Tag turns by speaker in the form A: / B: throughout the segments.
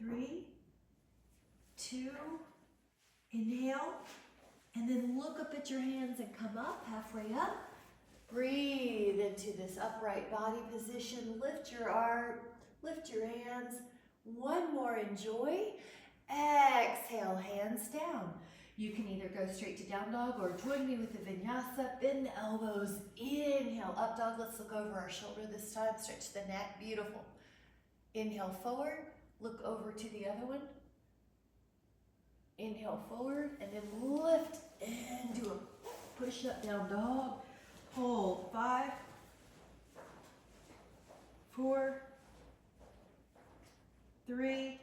A: 3, 2, inhale, and then look up at your hands and come up, halfway up. Breathe into this upright body position. Lift your arm, lift your hands. One more, enjoy. Exhale, hands down. You can either go straight to down dog or join me with the vinyasa. Bend the elbows, inhale, up dog. Let's look over our shoulder this time. Stretch the neck, beautiful. Inhale forward, look over to the other one. Inhale forward and then lift and do a push up down dog. Hold, 5, 4, 3,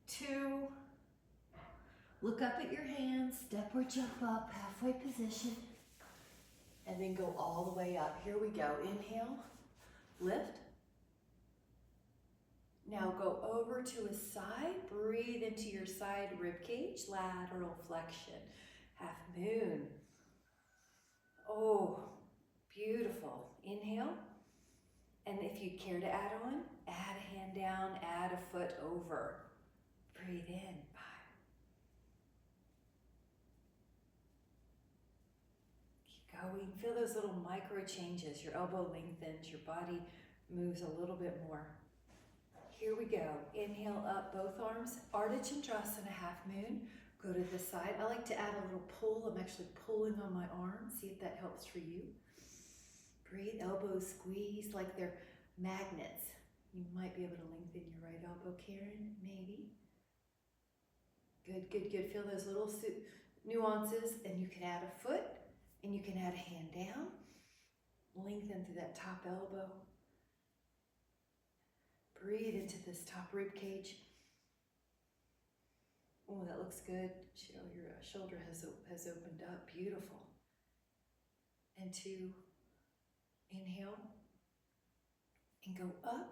A: 2, look up at your hands, step or jump up, halfway position, and then go all the way up. Here we go, inhale, lift. Now go over to a side, breathe into your side rib cage, lateral flexion, half moon. Oh, beautiful. Inhale. And if you care to add on, add a hand down, add a foot over. Breathe in, 5. Keep going. Feel those little micro changes. Your elbow lengthens, your body moves a little bit more. Here we go. Inhale up, both arms. Ardha Chandrasana, half moon. Go to the side. I like to add a little pull. I'm actually pulling on my arm. See if that helps for you. Breathe, elbows squeeze like they're magnets. You might be able to lengthen your right elbow, Karen, maybe. Good, good, good. Feel those little nuances, and you can add a foot, and you can add a hand down. Lengthen through that top elbow. Breathe into this top rib cage. Oh, that looks good. Your shoulder has opened up. Beautiful. And 2, inhale, and go up.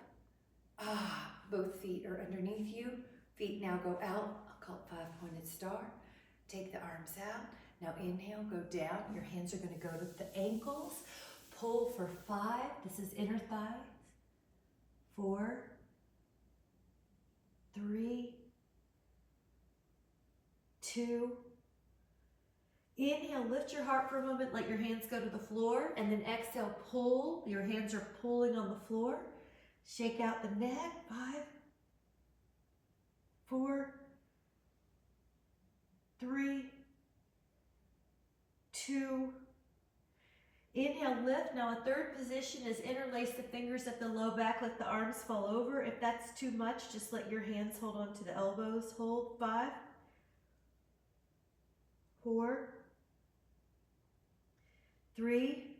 A: Both feet are underneath you. Feet now go out. I'll call it 5-pointed star. Take the arms out. Now inhale, go down. Your hands are going to go to the ankles. Pull for 5. This is inner thighs. 4, 3, 2. Inhale, lift your heart for a moment, let your hands go to the floor, and then exhale, pull. Your hands are pulling on the floor. Shake out the neck. 5, 4, 3, 2. Inhale, lift. Now a third position is interlace the fingers at the low back, let the arms fall over. If that's too much, just let your hands hold on to the elbows. Hold. 5, 4, 3,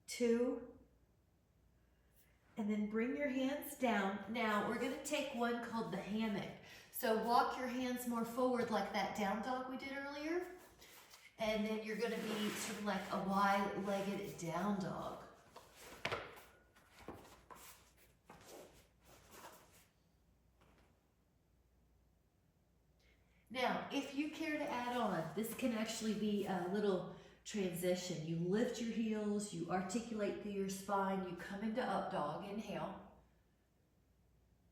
A: 2, and then bring your hands down. Now we're going to take one called the hammock. So walk your hands more forward like that down dog we did earlier. And then you're going to be sort of like a wide-legged down dog. Now, if you care to add on, this can actually be a little transition. You lift your heels, you articulate through your spine, you come into up dog, inhale.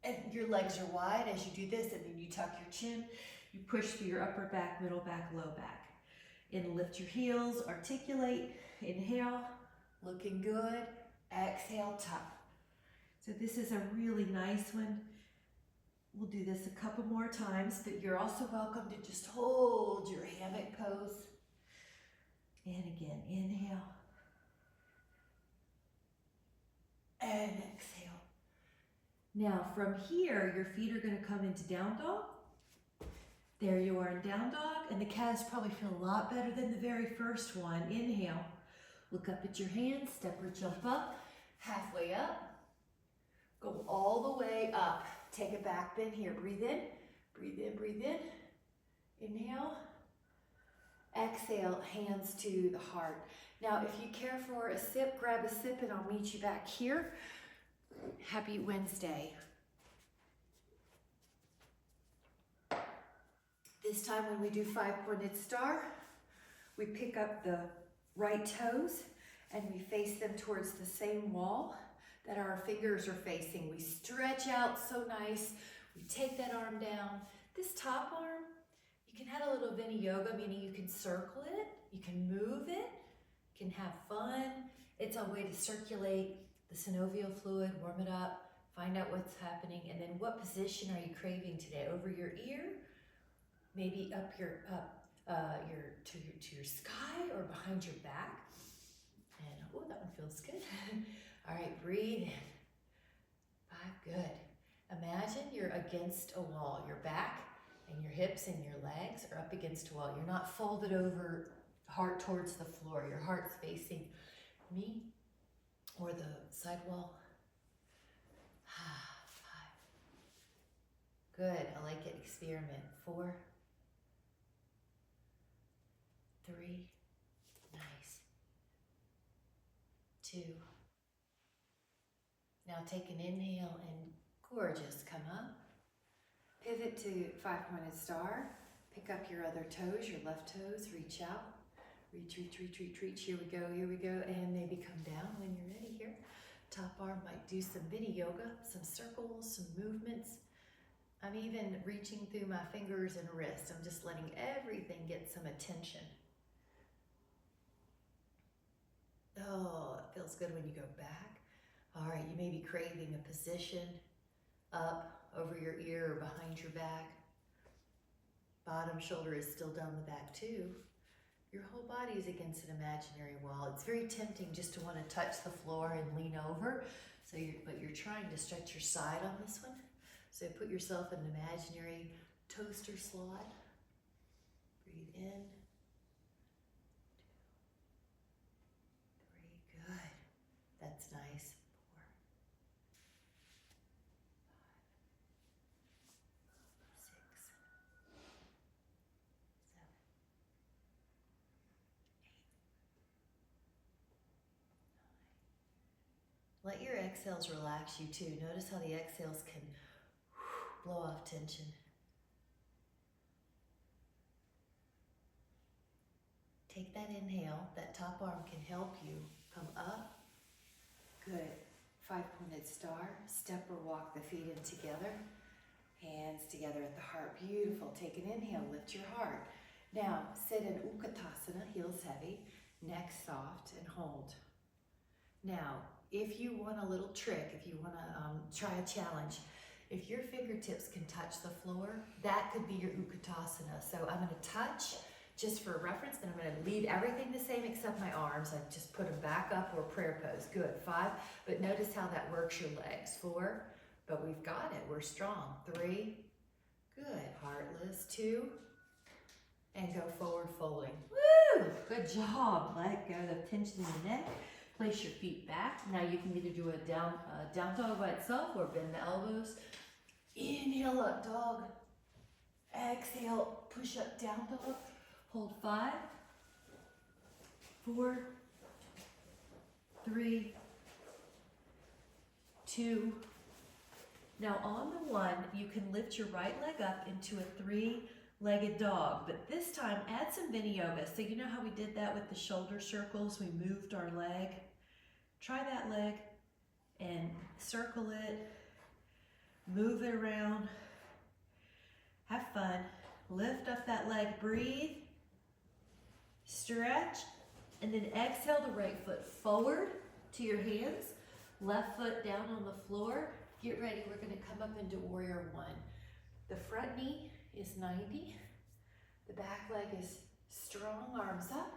A: And your legs are wide as you do this, and then you tuck your chin. You push through your upper back, middle back, low back. And lift your heels, articulate, inhale, looking good, exhale, tuck. So this is a really nice one. We'll do this a couple more times, but you're also welcome to just hold your hammock pose. And again, inhale. And exhale. Now from here, your feet are going to come into down dog. There you are in down dog, and the calves probably feel a lot better than the very first one. Inhale. Look up at your hands, step or jump up, halfway up. Go all the way up. Take a back bend here. Breathe in, breathe in, breathe in. Inhale. Exhale, hands to the heart. Now, if you care for a sip, grab a sip and I'll meet you back here. Happy Wednesday. This time when we do 5-pointed star, we pick up the right toes and we face them towards the same wall. that our fingers are facing. We stretch out so nice. We take that arm down. This top arm, you can add a little vinyasa, meaning you can circle it, you can move it, you can have fun. It's a way to circulate the synovial fluid, warm it up, find out what's happening, and then what position are you craving today? Over your ear, maybe up to your sky or behind your back. And oh, that one feels good. All right, breathe in. 5, good. Imagine you're against a wall. Your back and your hips and your legs are up against a wall. You're not folded over, heart towards the floor. Your heart's facing me or the side wall. 5. Good, I like it. Experiment. 4, 3, nice. 2. Now take an inhale and gorgeous, come up. Pivot to 5-pointed star. Pick up your other toes, your left toes, reach out. Reach, reach, reach, reach, reach. Here we go, and maybe come down when you're ready here. Top arm might do some vinyasa, some circles, some movements. I'm even reaching through my fingers and wrists. I'm just letting everything get some attention. Oh, it feels good when you go back. All right, you may be craving a position up over your ear or behind your back. Bottom shoulder is still down the back too. Your whole body is against an imaginary wall. It's very tempting just to want to touch the floor and lean over. But you're trying to stretch your side on this one. So put yourself in an imaginary toaster slot. Breathe in. 2, 3, good. That's nice. 4, 5, 6, 7, 8, 9. Let your exhales relax you too. Notice how the exhales can blow off tension. Take that inhale. That top arm can help you come up. Good. 5-pointed star. Step or walk the feet in together. Hands together at the heart. Beautiful. Take an inhale. Lift your heart. Now, sit in Utkatasana, heels heavy, neck soft, and hold. Now, if you want a little trick, if you want to try a challenge, if your fingertips can touch the floor, that could be your Utkatasana. So I'm going to touch just for reference, and I'm going to leave everything the same except my arms. I just put them back up or prayer pose. Good. 5. But notice how that works your legs. 4. But we've got it. We're strong. 3. Good. Heartless. 2. And go forward folding. Woo! Good job. Let go of the tension in the neck. Place your feet back. Now you can either do a down dog by itself or bend the elbows. Inhale, up dog. Exhale, push up, down dog. Hold 5, 4, 3, 2. Now on the 1, you can lift your right leg up into a 3-legged dog, but this time add some vinyasa. So you know how we did that with the shoulder circles? We moved our leg. Try that leg and circle it, move it around, have fun. Lift up that leg, breathe, stretch, and then exhale the right foot forward to your hands, left foot down on the floor. Get ready, we're gonna come up into warrior 1. The front knee is 90, the back leg is strong, arms up.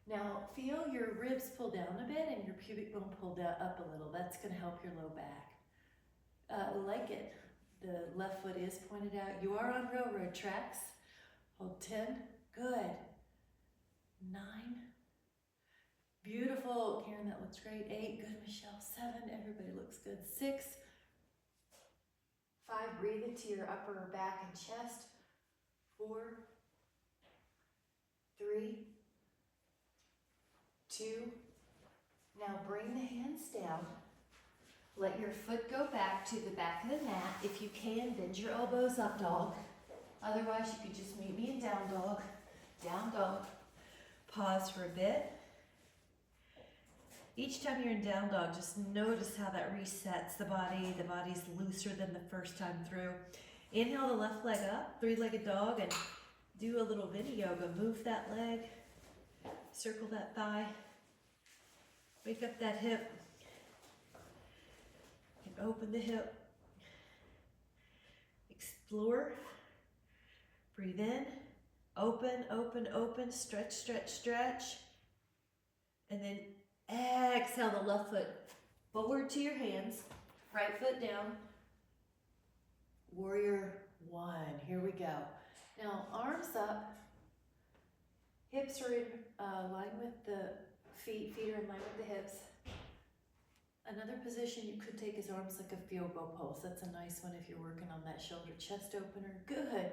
A: Now feel your ribs pull down a bit and your pubic bone pull down up a little. That's gonna help your low back. Like it. The left foot is pointed out. You are on railroad tracks. Hold 10. Good. 9. Beautiful. Karen, that looks great. 8. Good, Michelle. 7. Everybody looks good. 6. 5. Breathe into your upper back and chest. 4. 3. 2. Now bring the hands down. Let your foot go back to the back of the mat. If you can, bend your elbows up dog. Otherwise, you could just meet me in down dog. Down dog. Pause for a bit.
B: Each time you're in down dog, just notice how that resets the body. The body's looser than the first time through. Inhale the left leg up, three-legged dog, and do a little mini yoga. Move that leg, circle that thigh, wake up that hip, and open the hip. Explore, breathe in, open, open, open, stretch, stretch, stretch, and then exhale the left foot forward to your hands, right foot down. Warrior one, here we go. Now arms up, hips are in line with the feet are in line with the hips. Another position you could take is arms like a field goal pulse. That's a nice one if you're working on that shoulder chest opener. Good.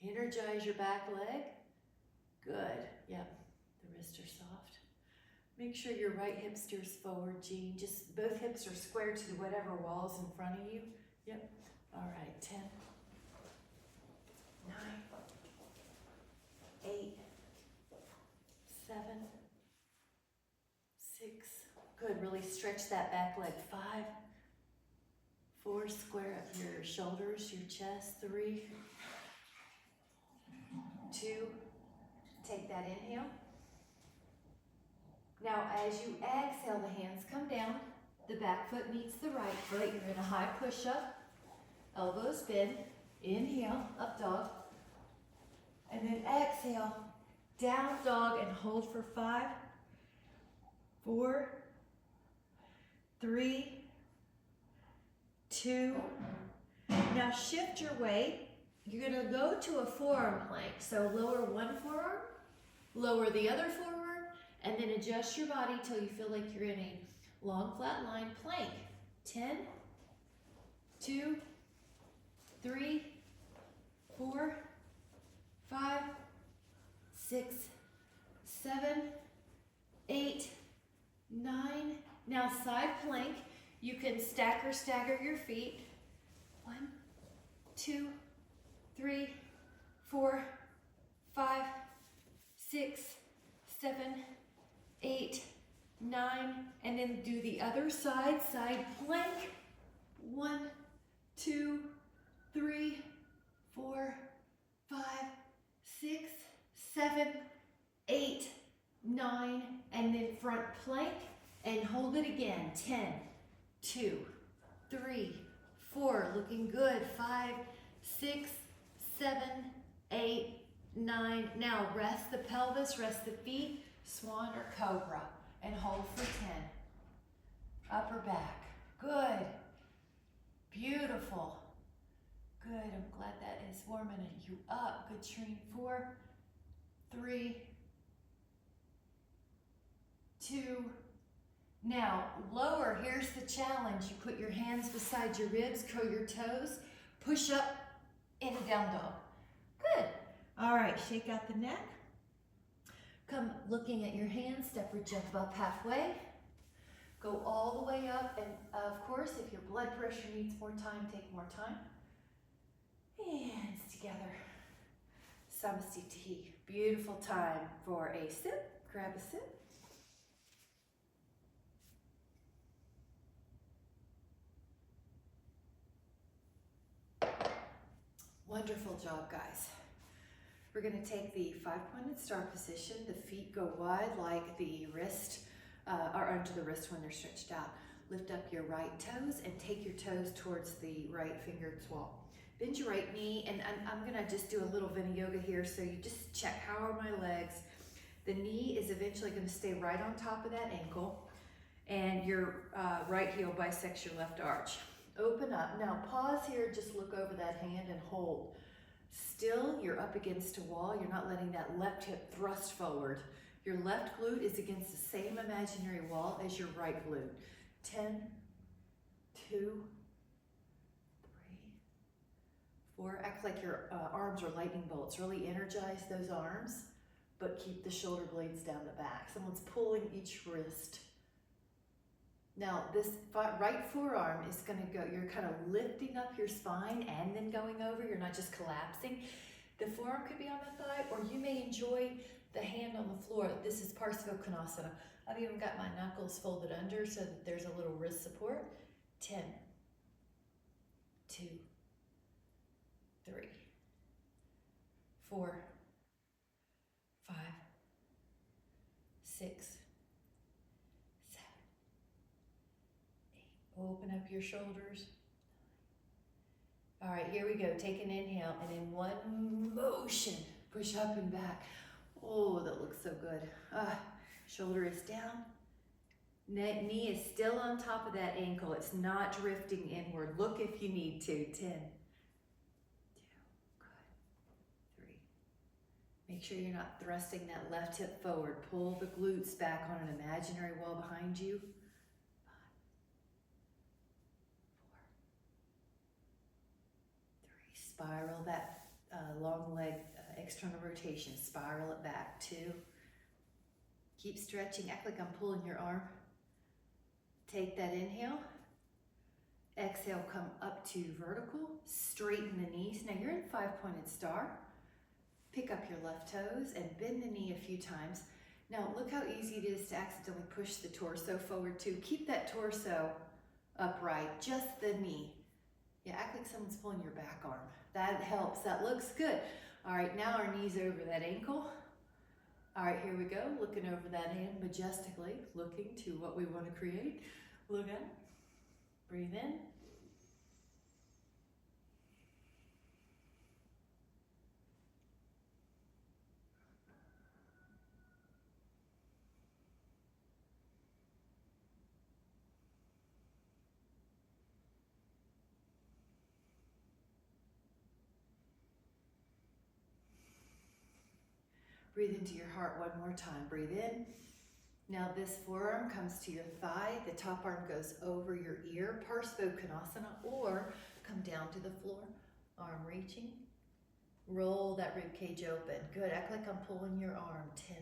B: Energize your back leg. Good. Yep, the wrists are soft. Make sure your right hip steers forward, Jean. Just both hips are square to whatever wall's in front of you. Yep. All right, 10, 9, 8, 7, 6. Good, really stretch that back leg. 5, 4, square up your shoulders, your chest. 3, 2, take that inhale. Now as you exhale, the hands come down, the back foot meets the right foot. You're in a high push-up, elbows bend, inhale, up dog, and then exhale, down dog, and hold for 5, 4, 3, 2. Now shift your weight. You're gonna go to a forearm plank. So lower one forearm, lower the other forearm, and then adjust your body till you feel like you're in a long flat line plank. 10, 2, 3, 4, 5, 6, 7, 8, 9. Now side plank, you can stack or stagger your feet. 1, 2, 3, 4, 5, 6, 7, 8, 9, and then do the other side, side plank. 1, 2, 3, 4, 5, 6, 7, 8, 9, and then front plank and hold it again. 10, 2, 3, 4, looking good. 5, 6, 7, 8, 9. Now rest the pelvis, rest the feet, swan or cobra, and hold for 10. Upper back, good, beautiful, good. I'm glad that is warming you up. Good, Shreen. 4, 3, 2. Now lower, here's the challenge. You put your hands beside your ribs, curl your toes, push up in a down dog. Good. All right, shake out the neck. Come looking at your hands, step or jump up halfway. Go all the way up, and of course, if your blood pressure needs more time, take more time. Hands together. Samastiti. Beautiful time for a sip. Grab a sip. Wonderful job, guys. We're going to take the 5-pointed star position. The feet go wide like the wrist, or under the wrist when they're stretched out. Lift up your right toes and take your toes towards the right fingered wall. Bend your right knee, and I'm going to just do a little Vini yoga here, so you just check how are my legs. The knee is eventually going to stay right on top of that ankle, and your right heel bisects your left arch. Open up. Now pause here, just look over that hand and hold. Still, you're up against a wall. You're not letting that left hip thrust forward. Your left glute is against the same imaginary wall as your right glute. 10, 2, 3, 4. Act like your arms are lightning bolts. Really energize those arms, but keep the shoulder blades down the back. Someone's pulling each wrist. Now this right forearm is going to go, you're kind of lifting up your spine and then going over. You're not just collapsing. The forearm could be on the thigh, or you may enjoy the hand on the floor. This is Parsva Konasana. I've even got my knuckles folded under so that there's a little wrist support. 10, 2, 3, 4, 5, 6, 7, 8. Open up your shoulders. All right, here we go. Take an inhale, and in one motion, push up and back. Oh, that looks so good. Shoulder is down. Knee is still on top of that ankle. It's not drifting inward. Look if you need to. 10, 2, good. 3. Make sure you're not thrusting that left hip forward. Pull the glutes back on an imaginary wall behind you. 5, 4, 3. Spiral that long leg external rotation. Spiral it back. 2. Keep stretching. Act like I'm pulling your arm. Take that inhale. Exhale, come up to vertical. Straighten the knees. Now you're in 5-pointed star. Pick up your left toes and bend the knee a few times. Now look how easy it is to accidentally push the torso forward too. Keep that torso upright, just the knee. Yeah, act like someone's pulling your back arm. That helps, that looks good. All right, now our knees over that ankle. All right, here we go, looking over that hand majestically, looking to what we want to create. Look out, breathe in. Breathe into your heart one more time. Breathe in. Now this forearm comes to your thigh. The top arm goes over your ear, Parsvottanasana, or come down to the floor. Arm reaching. Roll that rib cage open. Good. Act like I'm pulling your arm. 10.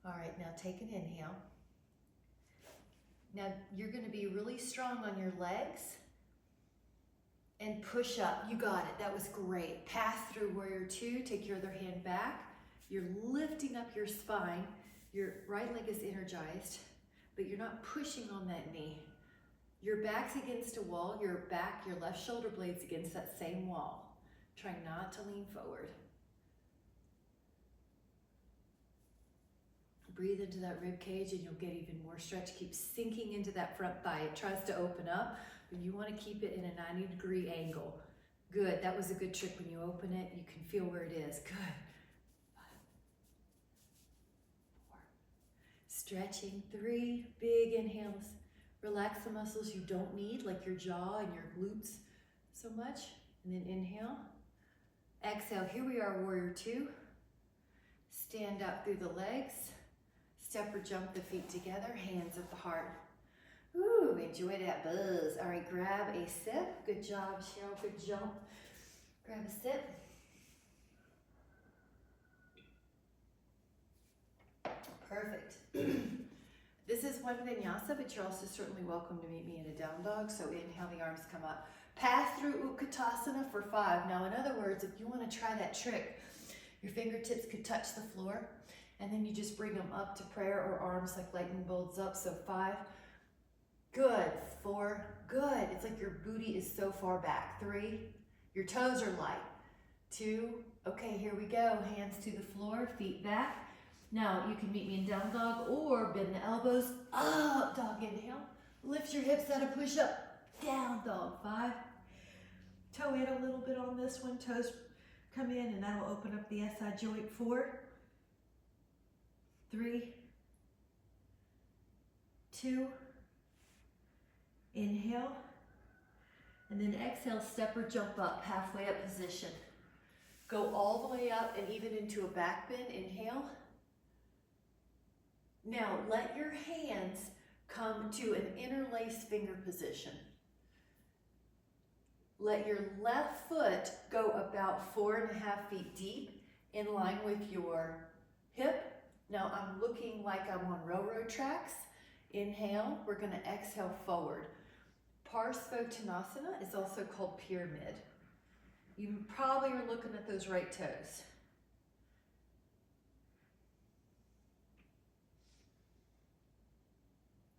B: All right, now take an inhale. Now you're going to be really strong on your legs and push up. You got it. That was great. Pass through warrior 2. Take your other hand back. You're lifting up your spine. Your right leg is energized, but you're not pushing on that knee. Your back's against a wall. Your back, your left shoulder blade's against that same wall. Try not to lean forward. Breathe into that rib cage and you'll get even more stretch. Keep sinking into that front thigh. It tries to open up, but you want to keep it in a 90-degree angle. Good. That was a good trick. When you open it, you can feel where it is. Good. 5, 4. Stretching. 3. Big inhales. Relax the muscles you don't need, like your jaw and your glutes so much. And then inhale. Exhale. Here we are, warrior 2. Stand up through the legs. Step or jump the feet together, hands at the heart. Ooh, enjoy that buzz. All right, grab a sip. Good job, Cheryl, good jump. Grab a sip. Perfect. This is one vinyasa, but you're also certainly welcome to meet me in a down dog. So inhale, the arms come up. Pass through Utkatasana for 5. Now, in other words, if you want to try that trick, your fingertips could touch the floor. And then you just bring them up to prayer or arms like lightning bolts up. So 5, good. 4, good. It's like your booty is so far back. 3, your toes are light. 2, okay, here we go. Hands to the floor, feet back. Now you can meet me in down dog or bend the elbows, up dog, inhale. Lift your hips out of push up, down dog, 5. Toe in a little bit on this one, toes come in and that'll open up the SI joint. 4, 3, 2, inhale, and then exhale, step or jump up, halfway up position. Go all the way up and even into a back bend, inhale. Now let your hands come to an interlaced finger position. Let your left foot go about 4.5 feet deep in line with your hip. Now I'm looking like I'm on railroad tracks,
A: Inhale, we're gonna exhale forward. Parsvottanasana is also called pyramid. You probably are looking at those right toes.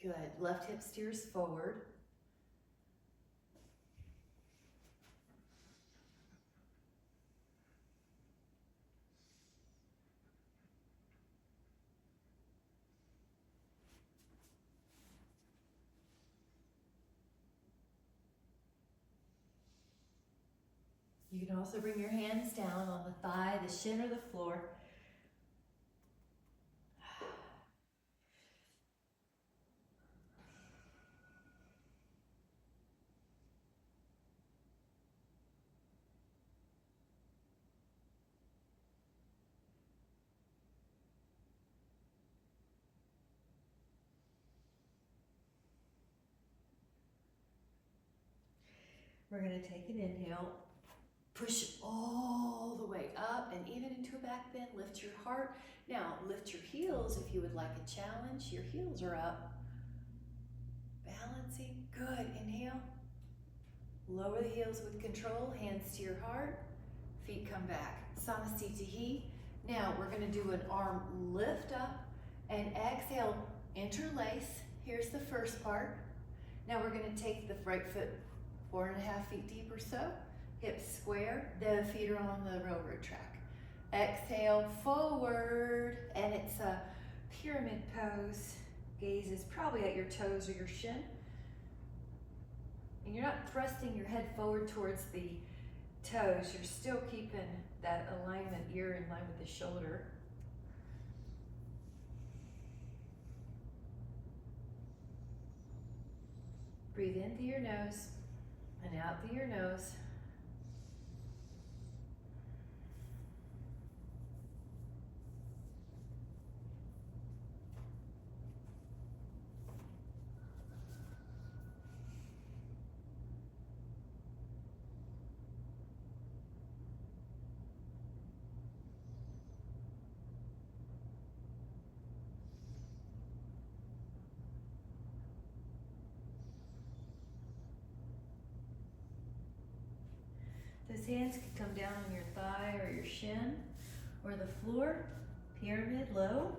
A: Good, left hip steers forward. You can also bring your hands down on the thigh, the shin, or the floor. We're going to take an inhale, push all the way up and even into a back bend, lift your heart. Now lift your heels if you would like a challenge. Your heels are up. Balancing, good, inhale. Lower the heels with control, hands to your heart, feet come back. Samasthiti. Now we're going to do an arm lift up and exhale, interlace. Here's the first part. Now we're going to take the right foot 4.5 feet deep or so, hips square, the feet are on the railroad track. Exhale forward, and it's a pyramid pose. Gaze is probably at your toes or your shin. And you're not thrusting your head forward towards the toes, you're still keeping that alignment, ear in line with the shoulder. Breathe in through your nose and out through your nose. Those hands could come down on your thigh or your shin or the floor, pyramid, low.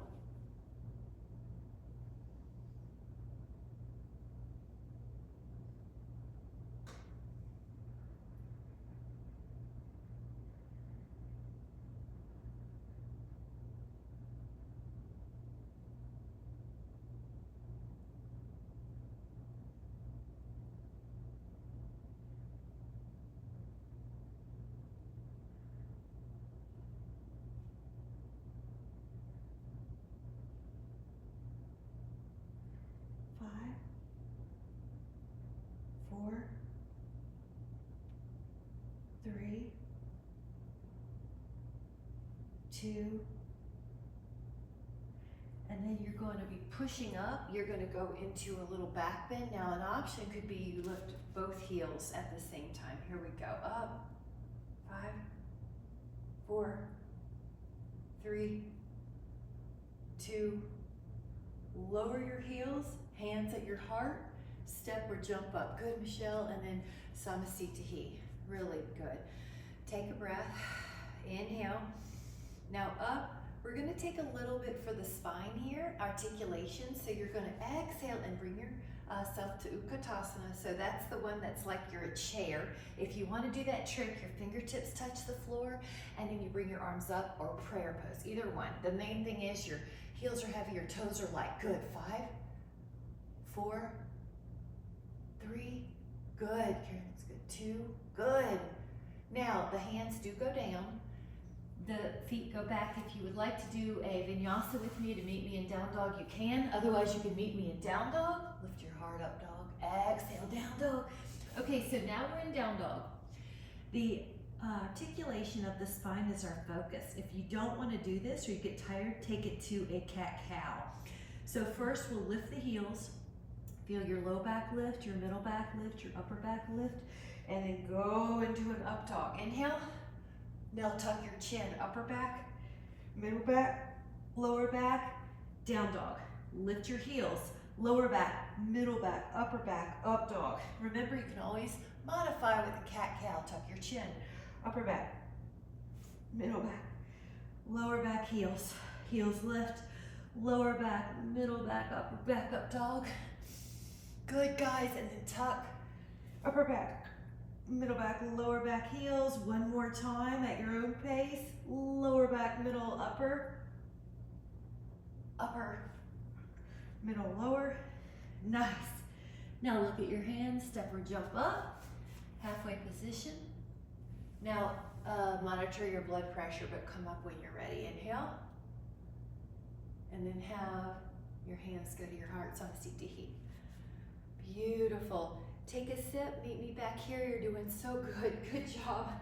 A: Five, 4, 3, 2, and then you're going to be pushing up. You're going to go into a little back bend. Now an option could be you lift both heels at the same time. Here we go. Up. 5, 4, 3, 2. Lower your heels, hands at your heart. Step or jump up. Good, Michelle. And then Samasthiti. Really good. Take a breath. Inhale. Now up. We're going to take a little bit for the spine here, articulation. So you're going to exhale and bring yourself to Utkatasana. So that's the one that's like you're a chair. If you want to do that trick, your fingertips touch the floor and then you bring your arms up, or prayer pose, either one. The main thing is your heels are heavy, your toes are light. Good. 5, 4, 3, good. Karen, that's good. 2, good. Now the hands do go down. The feet go back. If you would like to do a vinyasa with me to meet me in down dog, you can. Otherwise, you can meet me in down dog. Lift your heart up, dog. Exhale, down dog. Okay, so now we're in down dog. The articulation of the spine is our focus. If you don't want to do this or you get tired, take it to a cat-cow. So first, we'll lift the heels. Feel your low back lift, your middle back lift, your upper back lift, and then go into an up dog. Inhale. Now tuck your chin, upper back, middle back, lower back, down dog. Lift your heels,
B: lower back, middle back, upper back, up dog. Remember, you can always modify with the cat-cow. Tuck your chin. Upper back, middle back, lower back, heels. Heels lift, lower back, middle back, upper back, up dog. Good, guys, and then tuck. Upper back, middle back, lower back, heels. One more time at your own pace. Lower back, middle, upper. Upper, middle, lower. Nice. Now look at your hands, step or jump up. Halfway position. Now monitor your blood pressure, but come up when you're ready. Inhale. And then have your hands go to your heart, so seat to heat. Beautiful. Take a sip, meet me back here. You're doing so good. Good job.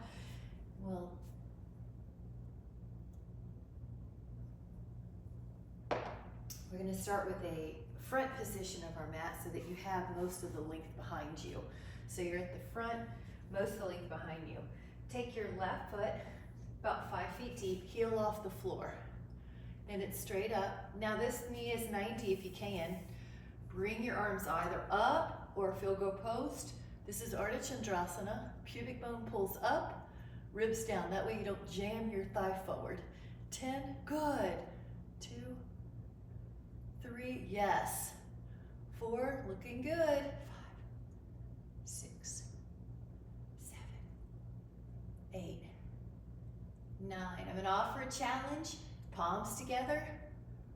B: Well, we're going to start with a front position of our mat so that you have most of the length behind you. So you're at the front, most of the length behind you. Take your left foot about 5 feet deep, heel off the floor. Then it's straight up. Now this knee is 90 if you can. Bring your arms either up or fill-go post. This is Ardha Chandrasana. Pubic bone pulls up, ribs down. That way you don't jam your thigh forward. 10, good. 2, 3, yes. 4, looking good. 5, 6, 7, 8, 9. I'm gonna offer a challenge. Palms together,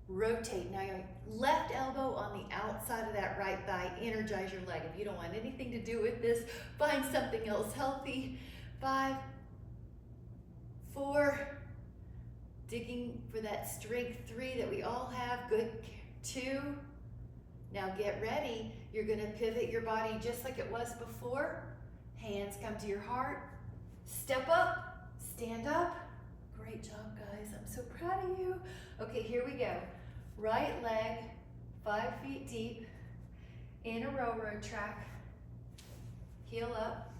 B: rotate. Now your left elbow on the outside of that right thigh, energize your leg. If you don't want anything to do with this, find something else healthy. 5, 4, digging for that strength. 3 that we all have, good. 2, now get ready. You're gonna pivot your body just like it was before. Hands come to your heart. Step up, stand up. Great job, guys. I'm so proud of you. Okay, here we go. Right leg, 5 feet deep, in a railroad track. Heel up,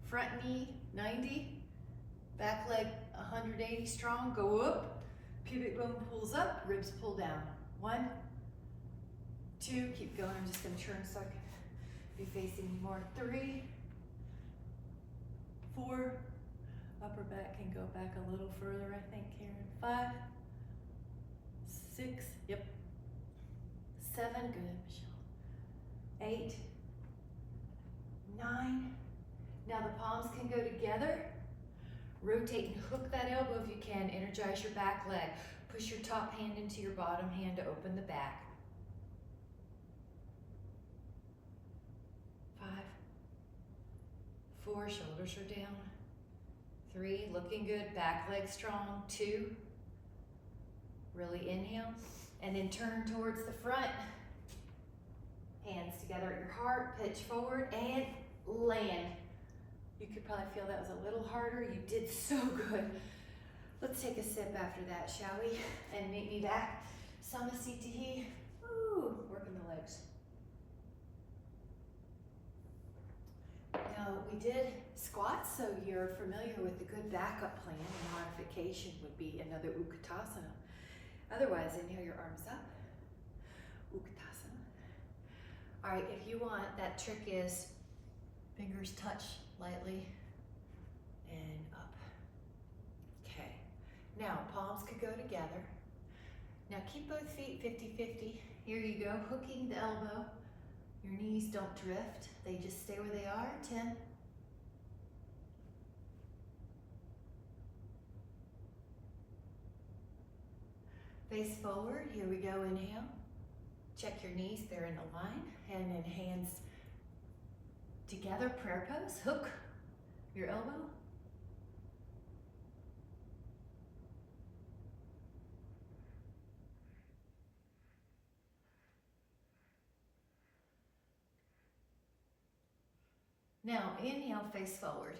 B: front knee, 90. Back leg, 180 strong. Go up. Pubic bone pulls up, ribs pull down. 1, 2, keep going. I'm just gonna turn so I can be facing you more. 3, 4, upper back can go back a little further, I think, Karen. 5, 6, yep. 7, good, Michelle. 8, 9. Now the palms can go together. Rotate and hook that elbow if you can. Energize your back leg. Push your top hand into your bottom hand to open the back. 5, 4, shoulders are down. 3, looking good, back leg strong. 2, really inhale, and then turn towards the front. Hands together at your heart, pitch forward, and land. You could probably feel that was a little harder. You did so good. Let's take a sip after that, shall we? And meet me back. Samasthiti. Woo, working the legs. Now, we did squats, so you're familiar with the good backup plan. The modification would be another Utkatasana. Otherwise, inhale your arms up. Utkatasana. All right, if you want, that trick is fingers touch lightly and up. Okay, now palms could go together. Now keep both feet 50-50. Here you go, hooking the elbow. Your knees don't drift, they just stay where they are. 10. Face forward, here we go, inhale. Check your knees, they're in a line. And then hands together, prayer pose. Hook your elbow. Now inhale, face forward.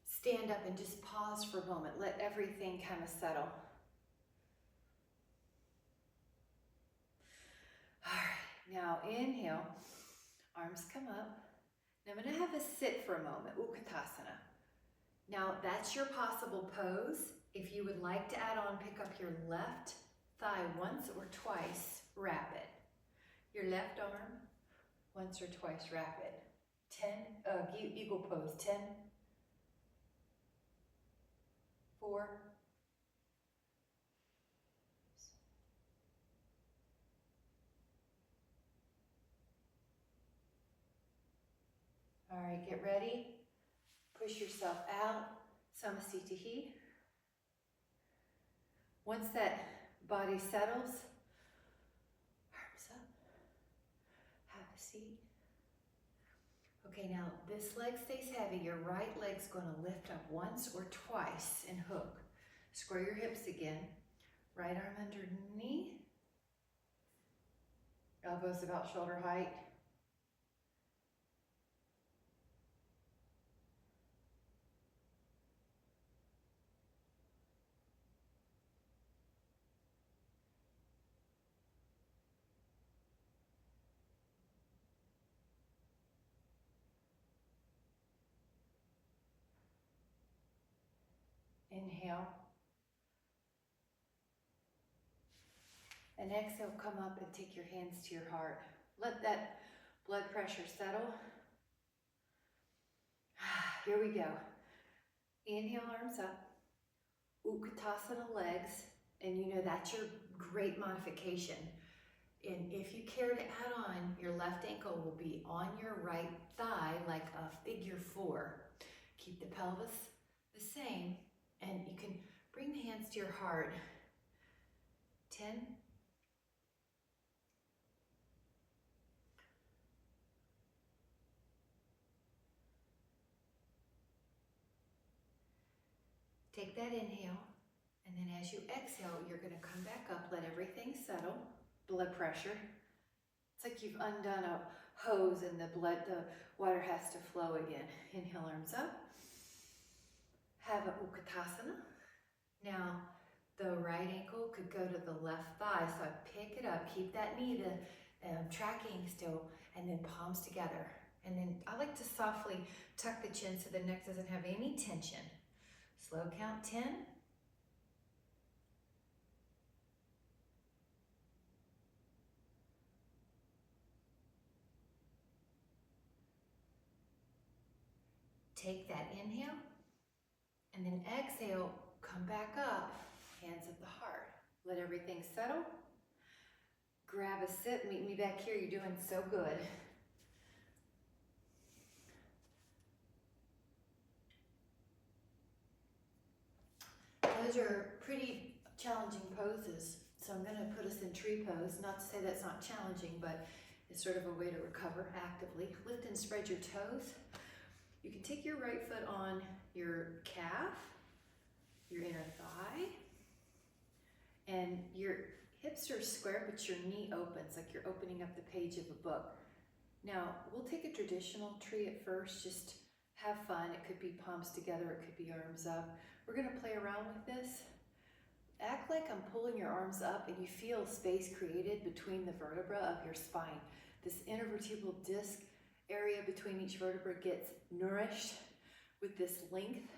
B: Stand up and just pause for a moment. Let everything kind of settle. All right, now inhale, arms come up. Now I'm gonna have us sit for a moment, Utkatasana. Now that's your possible pose. If you would like to add on, pick up your left thigh once or twice, wrap it. your left arm once or twice rapid. 10, eagle pose, 10, 4, all right, get ready. Push yourself out, Samasthiti. Once that body settles, arms up, have a seat. Okay, now this leg stays heavy. Your right leg's gonna lift up once or twice and hook. Square your hips again. Right arm under knee. Elbows about shoulder height. Inhale. And exhale, come up and take your hands to your heart. Let that blood pressure settle. Here we go. Inhale, arms up. Utkatasana legs. And you know that's your great modification. And if you care to add on, your left ankle will be on your right thigh like a figure 4. Keep the pelvis the same. And you can bring the hands to your heart. 10. Take that inhale, and then as you exhale, you're gonna come back up, let everything settle, blood pressure. It's like you've undone a hose and the water has to flow again. Inhale, arms up. Have a Utkatasana. Now, the right ankle could go to the left thigh, so I pick it up, keep that knee tracking still, and then palms together. And then I like to softly tuck the chin so the neck doesn't have any tension. Slow count, 10. Take that inhale, and then exhale, come back up, hands at the heart. Let everything settle. Grab a sit, meet me back here, you're doing so good. Those are pretty challenging poses, so I'm going to put us in tree pose. Not to say that's not challenging, but it's sort of a way to recover actively. Lift and spread your toes. You can take your right foot on your calf, your inner thigh, and your hips are square, but your knee opens, like you're opening up the page of a book. Now, we'll take a traditional tree at first, just have fun. It could be palms together, it could be arms up. We're gonna play around with this. Act like I'm pulling your arms up and you feel space created between the vertebra of your spine. This intervertebral disc area between each vertebra gets nourished with this length.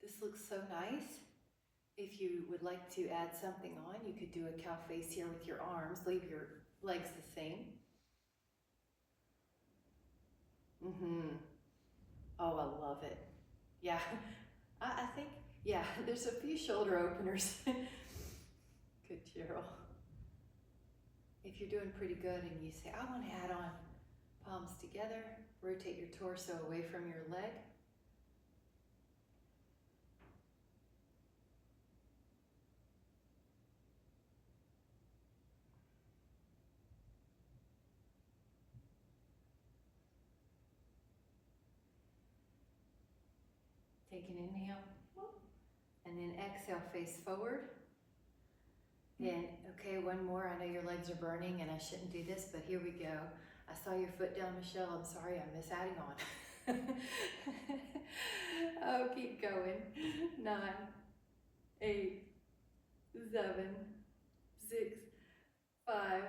B: This looks so nice. If you would like to add something on, you could do a cow face here with your arms, leave your legs the same. Oh, I love it. Yeah, I think, yeah, there's a few shoulder openers. Good, Cheryl. If you're doing pretty good and you say, I want to add on palms together, rotate your torso away from your leg. Take an inhale, and then exhale, face forward. And okay, one more. I know your legs are burning and I shouldn't do this, but here we go. I saw your foot down, Michelle. I'm sorry, I miss adding on. Oh, keep going. 9, 8, 7, 6, 5,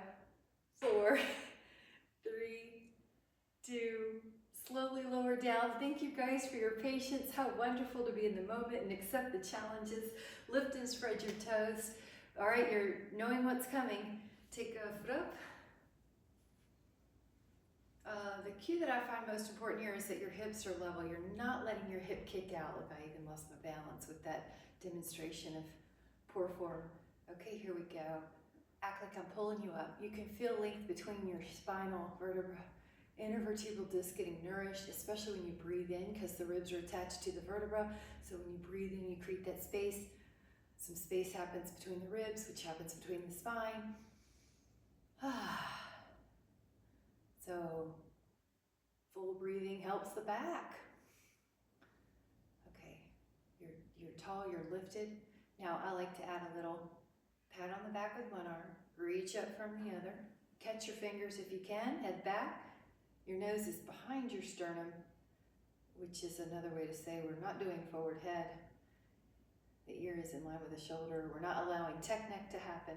B: 4, 3, 2, slowly lower down. Thank you guys for your patience. How wonderful to be in the moment and accept the challenges. Lift and spread your toes. All right, you're knowing what's coming.
C: Take a foot up. The cue that I find most important here is that your hips are level. You're not letting your hip kick out. Look, I even lost my balance with that demonstration of poor form. Okay, here we go. Act like I'm pulling you up. You can feel length between your spinal vertebra. Intervertebral disc getting nourished, especially when you breathe in, because the ribs are attached to the vertebra. So when you breathe in, you create that space. Some space happens between the ribs, which happens between the spine. So full breathing helps the back. Okay, you're tall, you're lifted. Now I like to add a little pat on the back with one arm, reach up from the other, catch your fingers if you can, head back. Your nose is behind your sternum, which is another way to say we're not doing forward head. The ear is in line with the shoulder. We're not allowing tech neck to happen.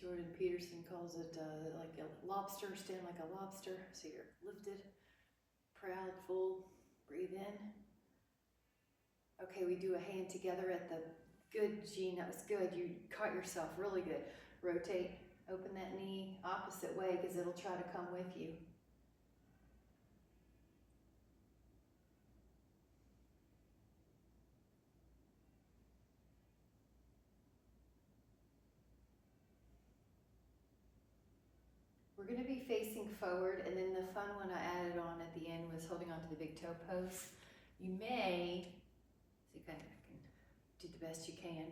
C: Jordan Peterson calls it like a lobster, stand like a lobster. So you're lifted, proud, full, breathe in. Okay, we do a hand together at the, good, Jean, that was good. You caught yourself, really good. Rotate, open that knee opposite way because it'll try to come with you. We're going to be facing forward, and then the fun one I added on at the end was holding on to the big toe post. You may, see if I can do the best you can.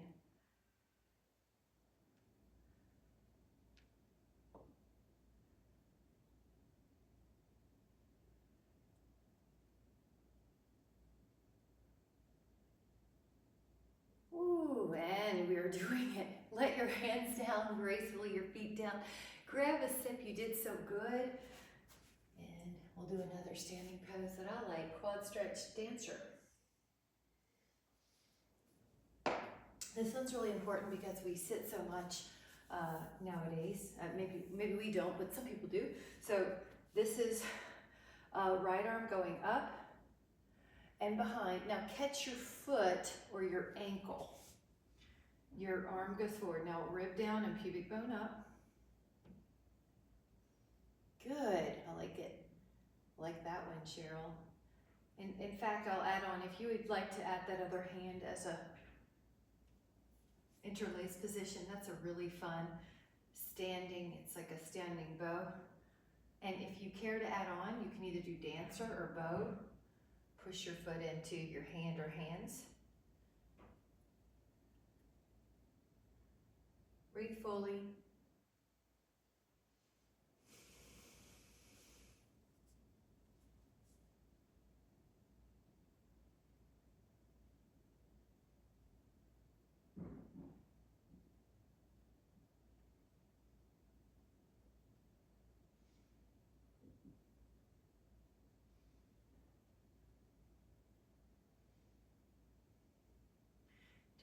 C: Ooh, and we are doing it. Let your hands down gracefully, your feet down. Grab a sip, you did so good. And we'll do another standing pose that I like, quad stretch dancer. This one's really important because we sit so much nowadays. Maybe we don't, but some people do. So this is right arm going up and behind. Now catch your foot or your ankle. Your arm goes forward. Now rib down and pubic bone up. Good, I like it. I like that one, Cheryl. And in fact, I'll add on, if you would like to add that other hand as a interlaced position, that's a really fun standing, it's like a standing bow. And if you care to add on, you can either do dancer or bow. Push your foot into your hand or hands. Breathe fully.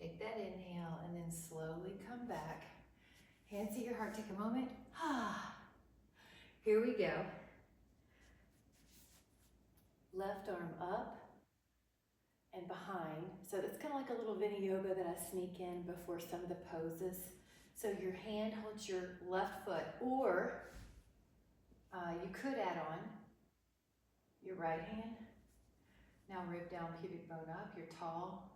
C: Take that inhale and then slowly come back. Hands at your heart, take a moment. Here we go. Left arm up and behind. So it's kind of like a little vinyasa that I sneak in before some of the poses. So your hand holds your left foot, or you could add on your right hand. Now rib down, pubic bone up, you're tall.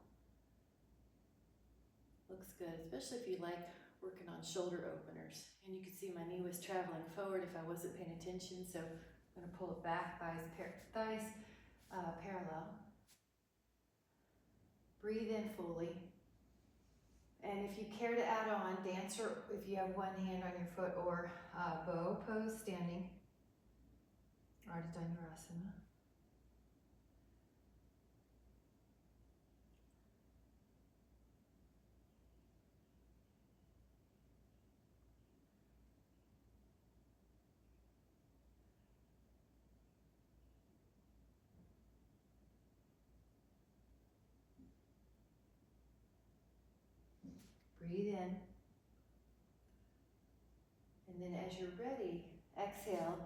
C: Looks good, especially if you like working on shoulder openers. And you can see my knee was traveling forward if I wasn't paying attention, so I'm gonna pull it back, thighs parallel. Breathe in fully. And if you care to add on, dancer, if you have one hand on your foot, or bow pose, standing, Ardha Dhanurasana. Breathe in. And then as you're ready, exhale,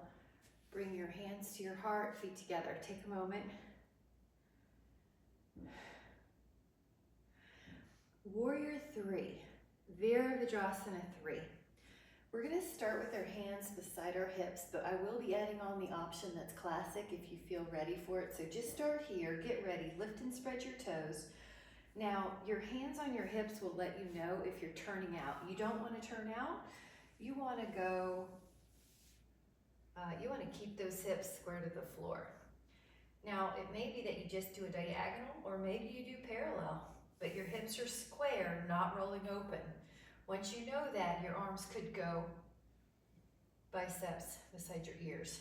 C: bring your hands to your heart, feet together. Take a moment. Warrior 3, Virabhadrasana 3. We're going to start with our hands beside our hips, but I will be adding on the option that's classic if you feel ready for it. So just start here, get ready, lift and spread your toes. Now, your hands on your hips will let you know if you're turning out. You don't want to turn out. You want to go, you want to keep those hips square to the floor. Now, it may be that you just do a diagonal, or maybe you do parallel, but your hips are square, not rolling open. Once you know that, your arms could go biceps beside your ears.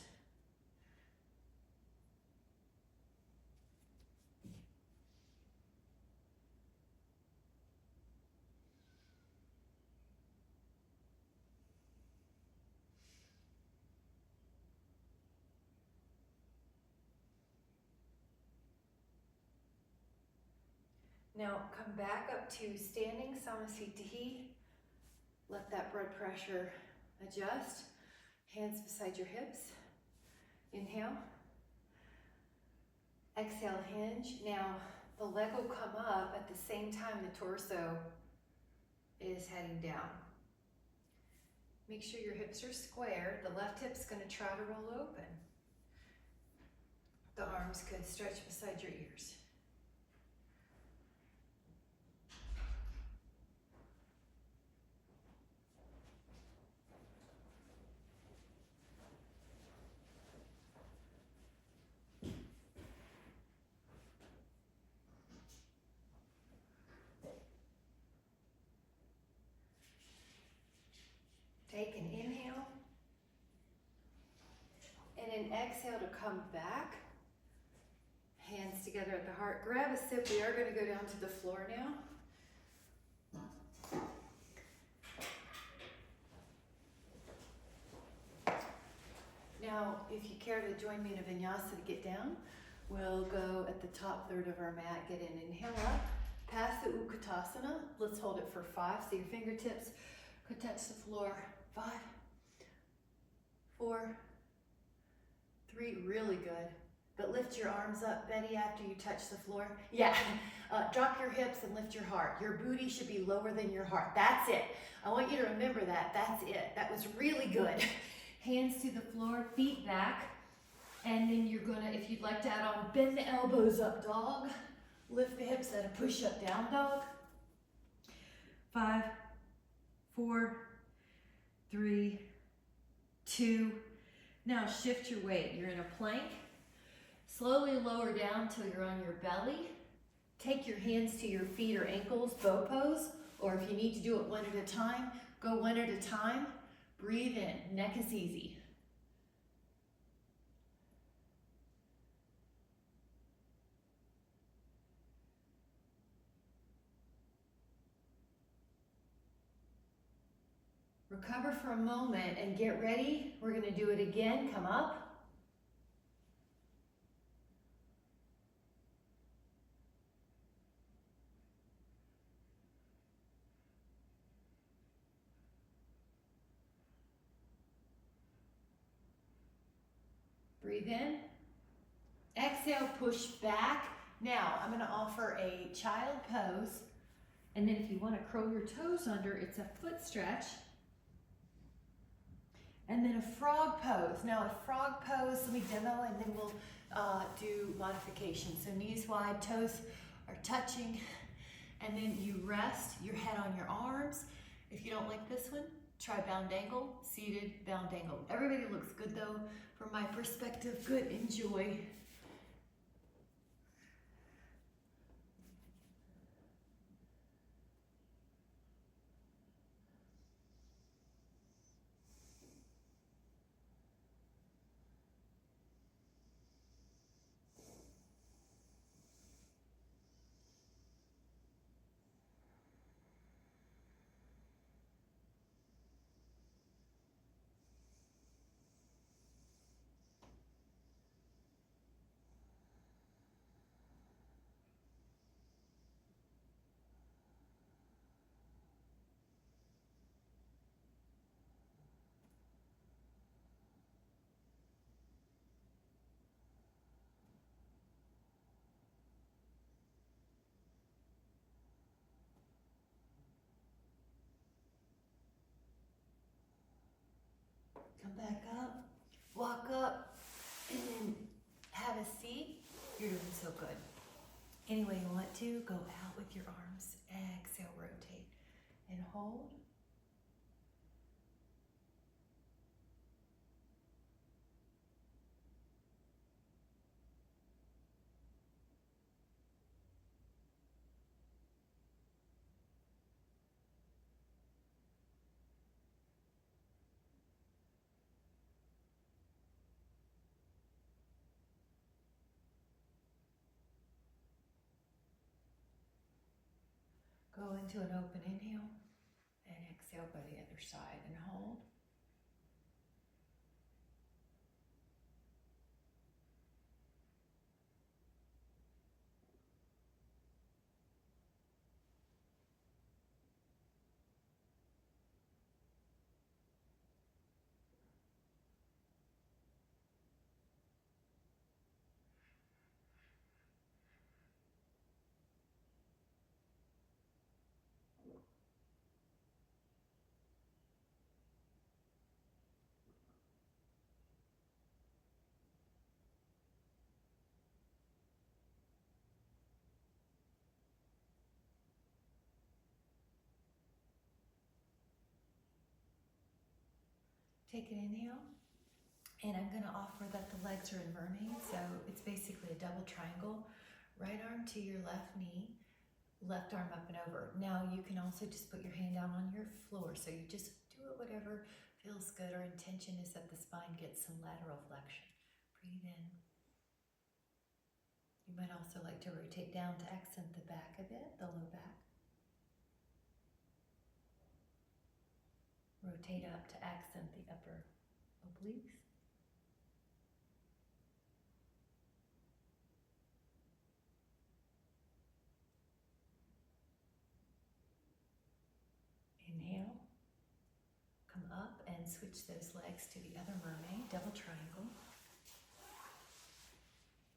C: Now come back up to standing Samasthiti. Let that blood pressure adjust. Hands beside your hips. Inhale. Exhale, hinge. Now the leg will come up at the same time the torso is heading down. Make sure your hips are square. The left hip's going to try to roll open. The arms could stretch beside your ears. Take an inhale and an exhale to come back. Hands together at the heart. Grab a sip. We are going to go down to the floor now. Now, if you care to join me in a vinyasa to get down, we'll go at the top third of our mat. Get an inhale up. Pass the Utkatasana. Let's hold it for 5. So your fingertips could touch the floor. 5, 4, 3, really good. But lift your arms up, Betty, after you touch the floor. Yeah, drop your hips and lift your heart. Your booty should be lower than your heart. That's it. I want you to remember that. That's it. That was really good. Hands to the floor, feet back. And then you're gonna, if you'd like to add on, bend the elbows up, dog. Lift the hips at a push-up, down dog. 5, 4, 3, 2. Now shift your weight. You're in a plank. Slowly lower down till you're on your belly. Take your hands to your feet or ankles, bow pose, or if you need to do it one at a time, go one at a time. Breathe in, neck is easy. Recover for a moment and get ready. We're going to do it again. Come up. Breathe in. Exhale, push back. Now, I'm going to offer a child pose. And then if you want to curl your toes under, it's a foot stretch. And then a frog pose. Now a frog pose, let me demo and then we'll do modification. So knees wide, toes are touching. And then you rest your head on your arms. If you don't like this one, try bound angle, seated, bound angle. Everybody looks good though, from my perspective. Good, enjoy.
A: Come back up, walk up, and then have a seat. You're doing so good. Any way you want to, go out with your arms. Exhale, rotate, and hold. Go into an open inhale and exhale by the other side and hold. Take an inhale, and I'm going to offer that the legs are in mermaid, so it's basically a double triangle. Right arm to your left knee, left arm up and over. Now you can also just put your hand down on your floor, so you just do it whatever feels good. Our intention is that the spine gets some lateral flexion. Breathe in. You might also like to rotate down to accent the back a bit, the low back. Rotate up to accent the upper obliques. Inhale. Come up and switch those legs to the other mermaid, double triangle.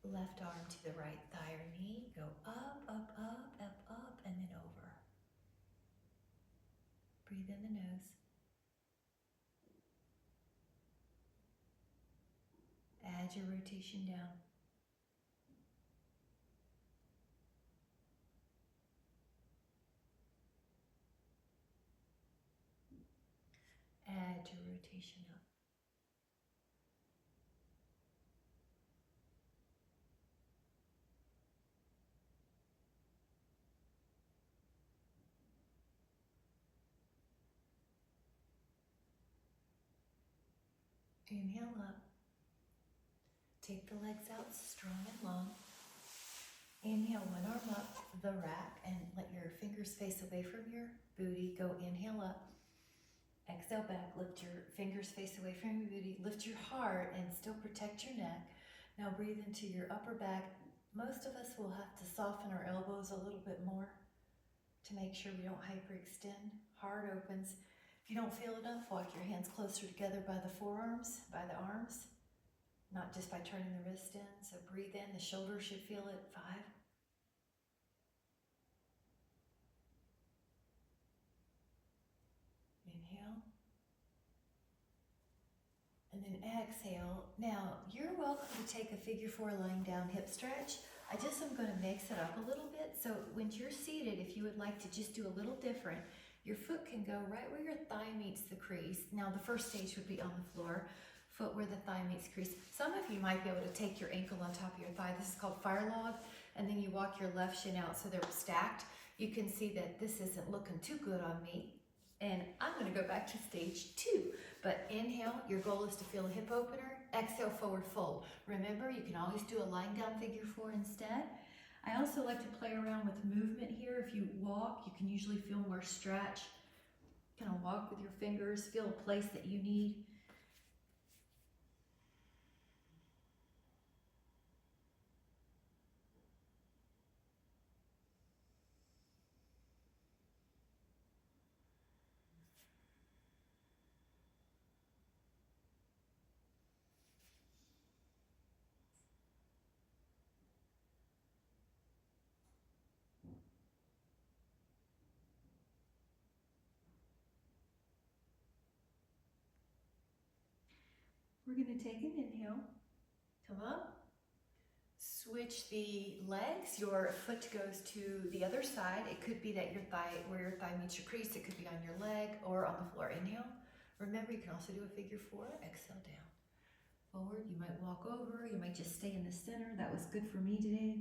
A: Left arm to the right thigh or knee. Go up, up, up, up, up, and then over. Breathe in the nose. Add your rotation down. Add your rotation up. Inhale up. Take the legs out strong and long. Inhale, one arm up the rack and let your fingers face away from your booty. Go inhale up. Exhale back, lift your fingers face away from your booty. Lift your heart and still protect your neck. Now breathe into your upper back. Most of us will have to soften our elbows a little bit more to make sure we don't hyperextend. Heart opens. If you don't feel enough, walk your hands closer together by the forearms, by the arms, not just by turning the wrist in. So breathe in, the shoulders should feel it. 5. Inhale. And then exhale. Now, you're welcome to take a figure 4 lying down hip stretch. I just am going to mix it up a little bit. So when you're seated, if you would like to just do a little different, your foot can go right where your thigh meets the crease. Now, the first stage would be on the floor, foot where the thigh meets crease. Some of you might be able to take your ankle on top of your thigh. This is called fire log. And then you walk your left shin out so they're stacked. You can see that this isn't looking too good on me. And I'm going to go back to stage 2. But inhale, your goal is to feel a hip opener. Exhale, forward fold. Remember, you can always do a lying down figure 4 instead. I also like to play around with movement here. If you walk, you can usually feel more stretch. Kind of walk with your fingers, feel a place that you need.
B: We're going to take an inhale. Come up. Switch the legs. Your foot goes to the other side. It could be that your thigh, where your thigh meets your crease, it could be on your leg or on the floor. Inhale. Remember, you can also do a figure 4. Exhale down. Forward. You might walk over. You might just stay in the center. That was good for me today.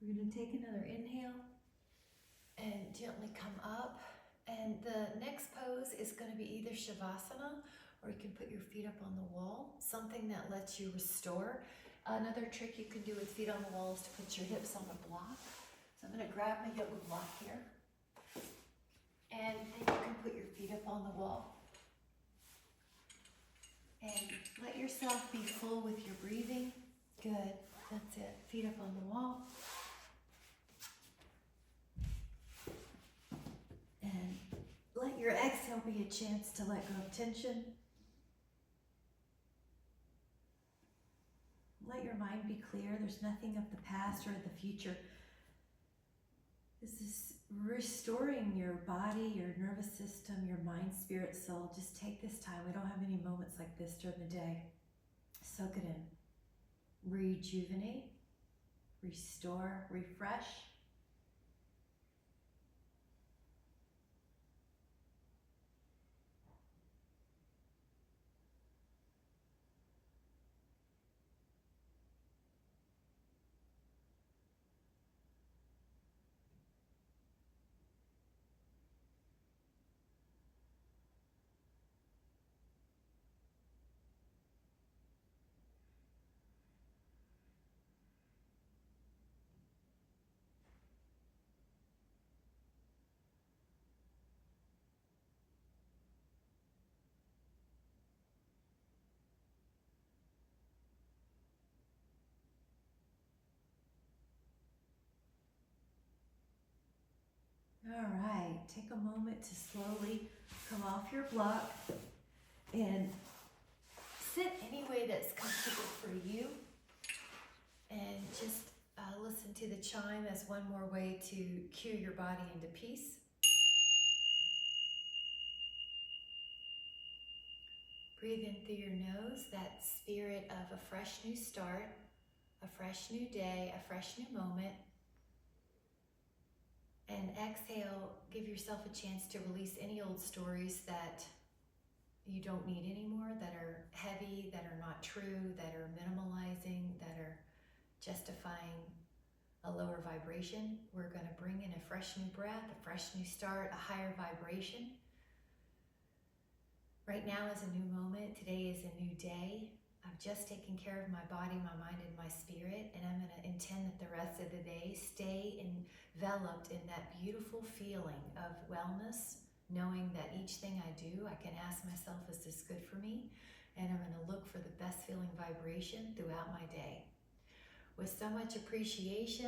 B: We're going to take another inhale and gently come up. And the next pose is going to be either Shavasana, or you can put your feet up on the wall, something that lets you restore. Another trick you can do with feet on the wall is to put your hips on the block. So I'm going to grab my yoga block here. And then you can put your feet up on the wall. And let yourself be full with your breathing. Good. That's it. Feet up on the wall. And let your exhale be a chance to let go of tension. Let your mind be clear. There's nothing of the past or the future. This is restoring your body, your nervous system, your mind, spirit, soul. Just take this time. We don't have any moments like this during the day. Soak it in. Rejuvenate, restore, refresh. All right, take a moment to slowly come off your block and sit any way that's comfortable for you. And just listen to the chime as one more way to cue your body into peace. Breathe in through your nose, that spirit of a fresh new start, a fresh new day, a fresh new moment. And exhale, give yourself a chance to release any old stories that you don't need anymore, that are heavy, that are not true, that are minimalizing, that are justifying a lower vibration. We're going to bring in a fresh new breath, a fresh new start, a higher vibration. Right now is a new moment. Today is a new day. I've just taken care of my body, my mind, and my spirit, and I'm going to intend that the rest of the day stay enveloped in that beautiful feeling of wellness, knowing that each thing I do, I can ask myself, is this good for me? And I'm going to look for the best feeling vibration throughout my day. With so much appreciation,